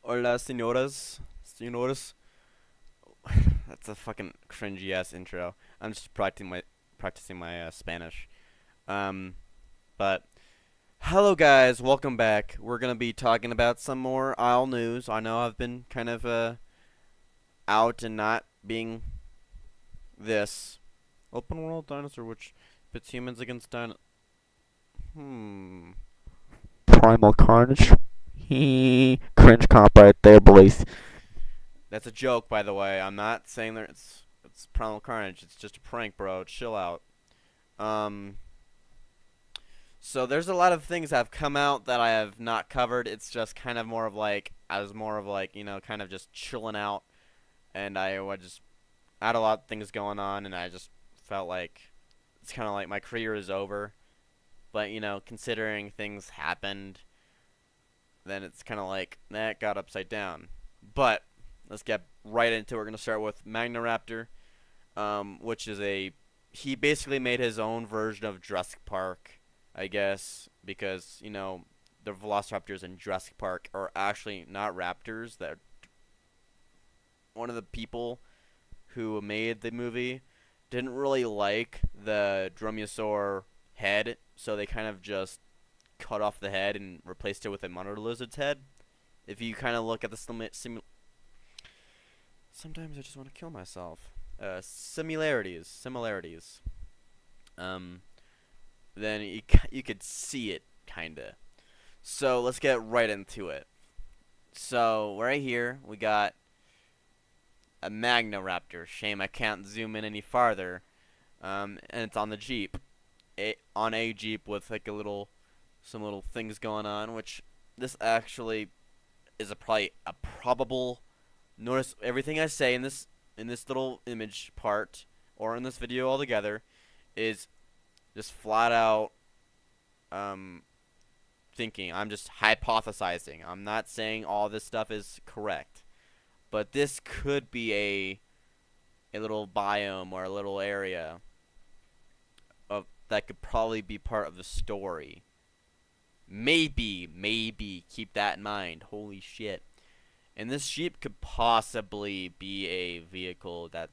Hola, señoras. Señores. That's a fucking cringy ass intro. I'm just practicing my Spanish. Um, but hello guys, welcome back. We're gonna be talking about some more Isle news. I know I've been kind of out and not being this open world dinosaur, which pits humans against Primal Carnage. Cringe comp right there, boys. That's a joke, by the way. I'm not saying that it's Primal Carnage. It's just a prank, bro. Chill out. Um, so there's a lot of things that have come out that I have not covered. It's just kind of more of like I was more of like kind of just chilling out, and I had a lot of things going on, and I just felt like it's kind of like my career is over. But considering things happened, then it's kind of like that got upside down. But let's get right into it. We're gonna start with Magnoraptor, which is he basically made his own version of Jurassic Park, I guess, because the Velociraptors in Jurassic Park are actually not raptors. That one of the people who made the movie didn't really like the Dromaeosaur head, so they kind of just cut off the head and replaced it with a monitor lizard's head. If you kind of look at the sometimes I just want to kill myself. Similarities. Um, then you could see it kinda. So let's get right into it. So right here we got a Magnoraptor. Shame I can't zoom in any farther. And it's on the Jeep. On a Jeep with like some little things going on, which this actually is probably a probable. Notice everything I say in this little image part or in this video altogether is just flat out um, thinking. I'm just hypothesizing. I'm not saying all this stuff is correct, but this could be a little biome or a little area of that could probably be part of the story. Maybe keep that in mind. Holy shit. And this Jeep could possibly be a vehicle that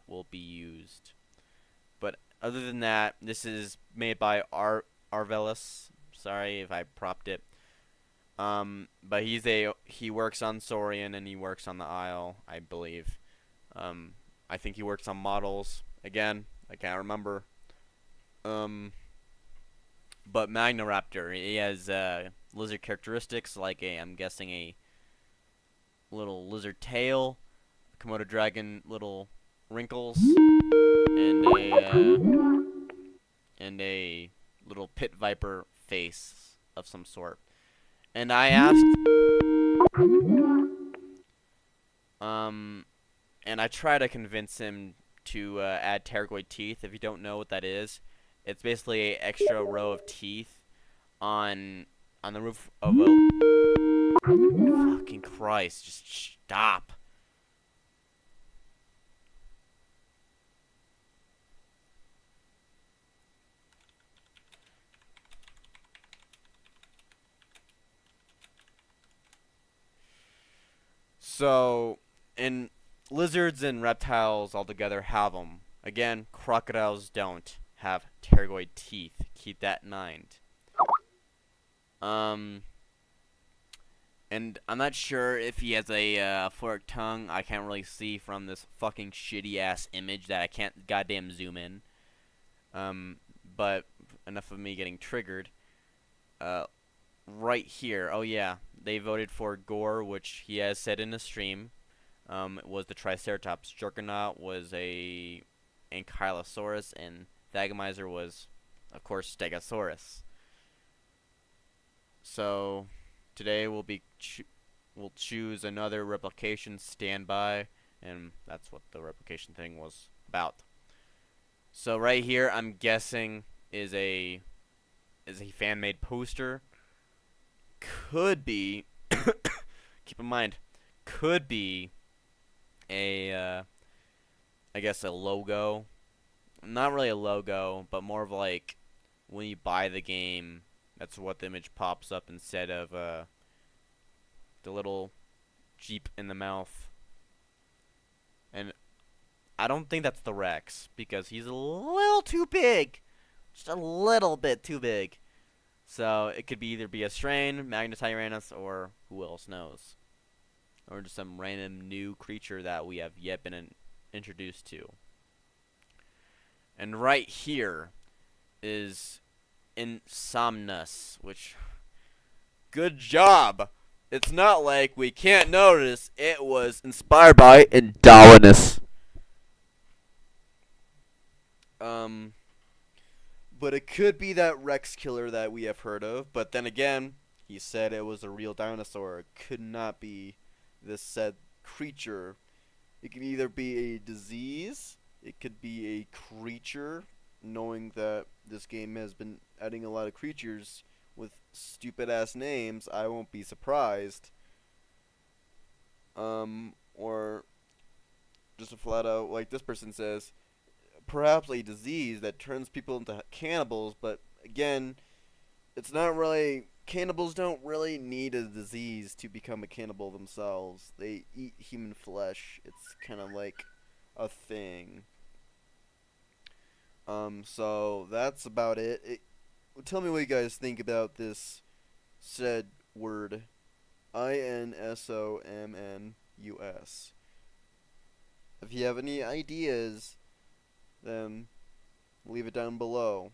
will be used. But other than that, this is made by Arvelis. Sorry if I propped it. But he works on Saurian and he works on the Isle, I believe. I think he works on models. Again, I can't remember. But Magnoraptor, he has lizard characteristics like I'm guessing a little lizard tail, Komodo dragon little wrinkles, and a little pit viper face of some sort. And I asked, um, and I try to convince him to add pterygoid teeth. If you don't know what that is, it's basically an extra row of teeth on the roof of a. Fucking Christ! Just stop. So, and lizards and reptiles altogether have them. Again, crocodiles don't have pterygoid teeth. Keep that in mind. Um, and I'm not sure if he has a forked tongue. I can't really see from this fucking shitty ass image that I can't goddamn zoom in. But enough of me getting triggered. Uh, right here. Oh yeah, they voted for Gore, which he has said in a stream. Was the Triceratops. Juggernaut was a Ankylosaurus, and Thagomizer was, of course, Stegosaurus. So today we'll choose another replication standby, and that's what the replication thing was about. So right here, I'm guessing is a fan-made poster. Could be. Keep in mind, could be a I guess a logo. Not really a logo, but more of like when you buy the game, that's what the image pops up instead of the little Jeep in the mouth. And I don't think that's the Rex, because he's a little too big. Just a little bit too big. So it could either be a strain, Magnetyrannus, or who else knows. Or just some random new creature that we have yet been introduced to. And right here is INSOMNUS, which, good job. It's not like we can't notice it was inspired by INSOMNUS. But it could be that Rex killer that we have heard of. But then again, he said it was a real dinosaur. It could not be this said creature. It can either be a disease, it could be a creature, knowing that this game has been adding a lot of creatures with stupid ass names, I won't be surprised. Or just a flat out, like this person says, perhaps a disease that turns people into cannibals, but again, it's not really, cannibals don't really need a disease to become a cannibal themselves. They eat human flesh. It's kind of like a thing. So that's about it. Tell me what you guys think about this said word, INSOMNUS. If you have any ideas, then leave it down below.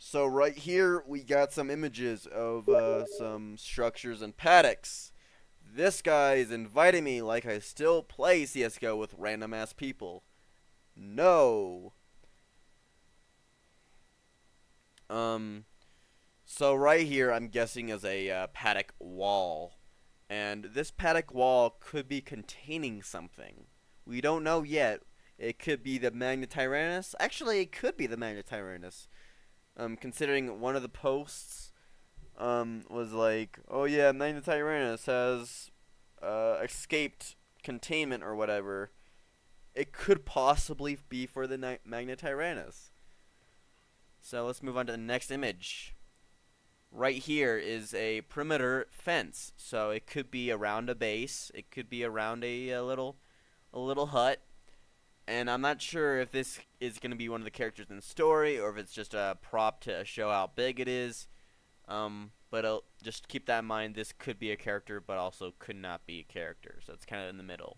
So right here we got some images of some structures and paddocks. This guy is inviting me like I still play CSGO with random ass people. No. So right here I'm guessing is a paddock wall. And this paddock wall could be containing something. We don't know yet. It could be the Magnetyrannus. Actually, it could be the Magnetyrannus. Considering one of the posts was like, oh yeah, Magnetyrannus has escaped containment or whatever. It could possibly be for the Magnetyrannus. So let's move on to the next image. Right here is a perimeter fence. So it could be around a base. It could be around a little hut. And I'm not sure if this is going to be one of the characters in the story, or if it's just a prop to show how big it is. But just keep that in mind. This could be a character, but also could not be a character. So it's kind of in the middle.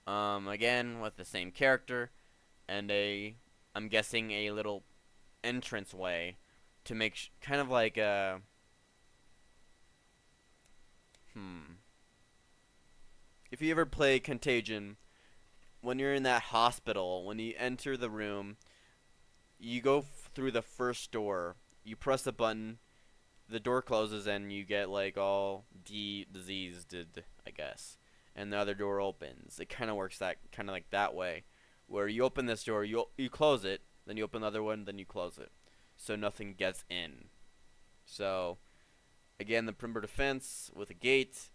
Again, with the same character, and I'm guessing a little entranceway to make kind of like a If you ever play Contagion, when you're in that hospital, when you enter the room, you go through the first door, you press a button, the door closes, and you get like all diseased, I guess, and the other door opens. It kind of works like that way, where you open this door, you close it, then you open the other one, then you close it, so nothing gets in. So again, the perimeter defense with a gate.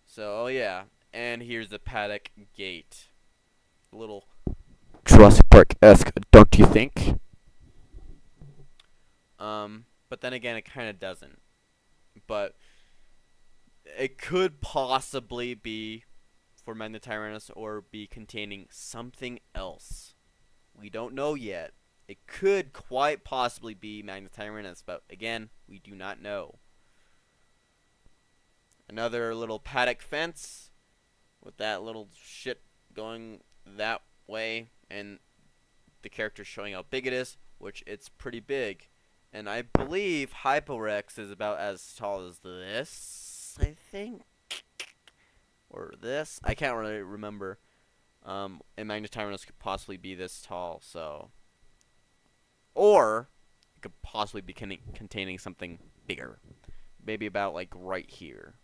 So oh yeah, and here's the paddock gate. A little Jurassic Park-esque, don't you think? But then again, it kind of doesn't. But it could possibly be for Magnetyrannus or be containing something else. We don't know yet. It could quite possibly be Magnetyrannus, but again, we do not know. Another little paddock fence with that little shit going that way, and the character showing how big it is, which it's pretty big. And I believe Hyporex is about as tall as this, I think. Or this. I can't really remember. And Magnetyrannus could possibly be this tall, so. Or it could possibly be containing something bigger. Maybe about like right here.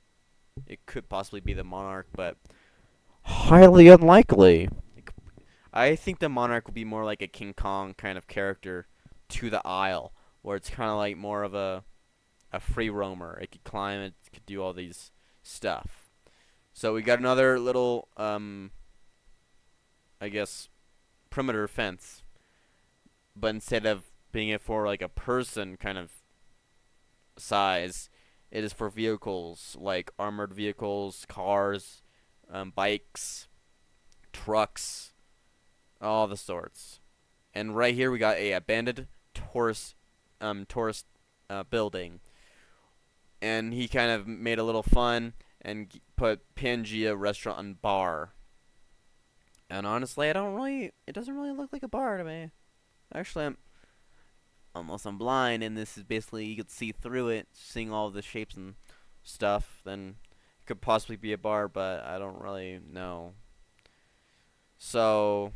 It could possibly be the Monarch, but highly unlikely. I think the Monarch will be more like a King Kong kind of character to the Isle, where it's kind of like more of a free roamer. It could climb, it could do all these stuff. So we got another little, I guess, perimeter fence. But instead of being it for like a person kind of size, It is for vehicles like armored vehicles, cars, bikes, trucks, all the sorts. And right here we got a abandoned tourist building, and he kind of made a little fun and put Pangea Restaurant and Bar. And honestly, it doesn't really look like a bar to me. Actually, unless I'm blind, and this is basically, you could see through it, seeing all the shapes and stuff, then it could possibly be a bar, but I don't really know. So,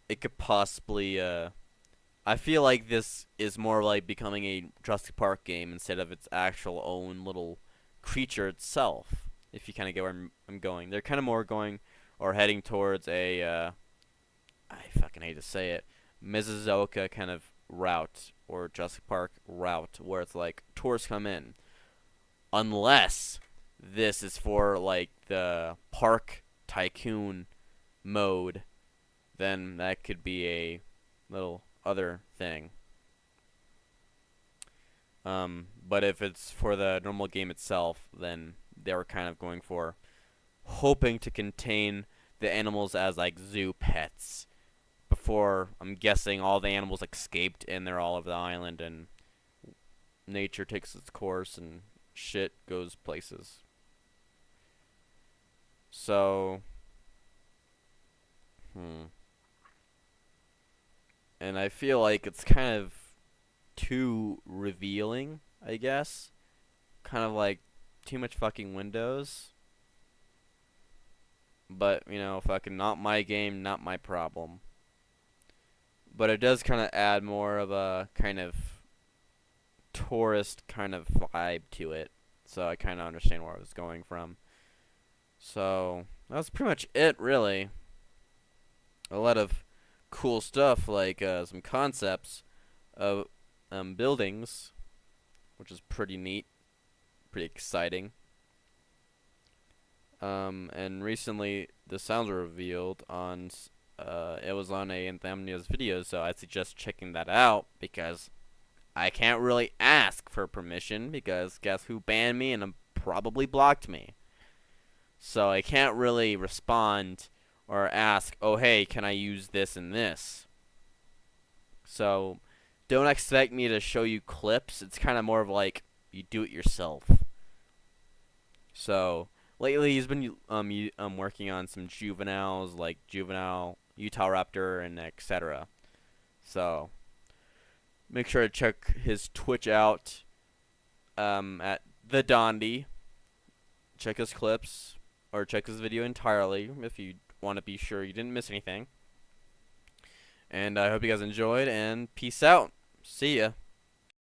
it could possibly, I feel like this is more like becoming a Jurassic Park game instead of its actual own little creature itself, if you kind of get where I'm going. They're kind of more going, or heading towards a, I fucking hate to say it, Mesozoic kind of route, or Jurassic Park route, where it's like tourists come in. Unless this is for like the park tycoon mode, then that could be a little other thing. But if it's for the normal game itself, then they were kind of going for hoping to contain the animals as like zoo pets. Before, I'm guessing, all the animals escaped and they're all over the island, and nature takes its course and shit goes places. So, and I feel like it's kind of too revealing, I guess. Kind of like too much fucking windows. But, you know, fucking not my game, not my problem. But it does kind of add more of a kind of tourist kind of vibe to it. So I kind of understand where I was going from. So that's pretty much it, really. A lot of cool stuff, like some concepts of buildings, which is pretty neat, pretty exciting. And recently the sounds were revealed on, it was on a INSOMNUS video, so I suggest checking that out, because I can't really ask for permission, because guess who banned me and probably blocked me. So I can't really respond or ask, oh hey, can I use this and this? So don't expect me to show you clips. It's kind of more of like you do it yourself. So lately he's been working on some juveniles, like juvenile Utah Raptor and etc. So make sure to check his Twitch out at the Dondi. Check his clips, or check his video entirely if you want to be sure you didn't miss anything. And I hope you guys enjoyed, and peace out. See ya.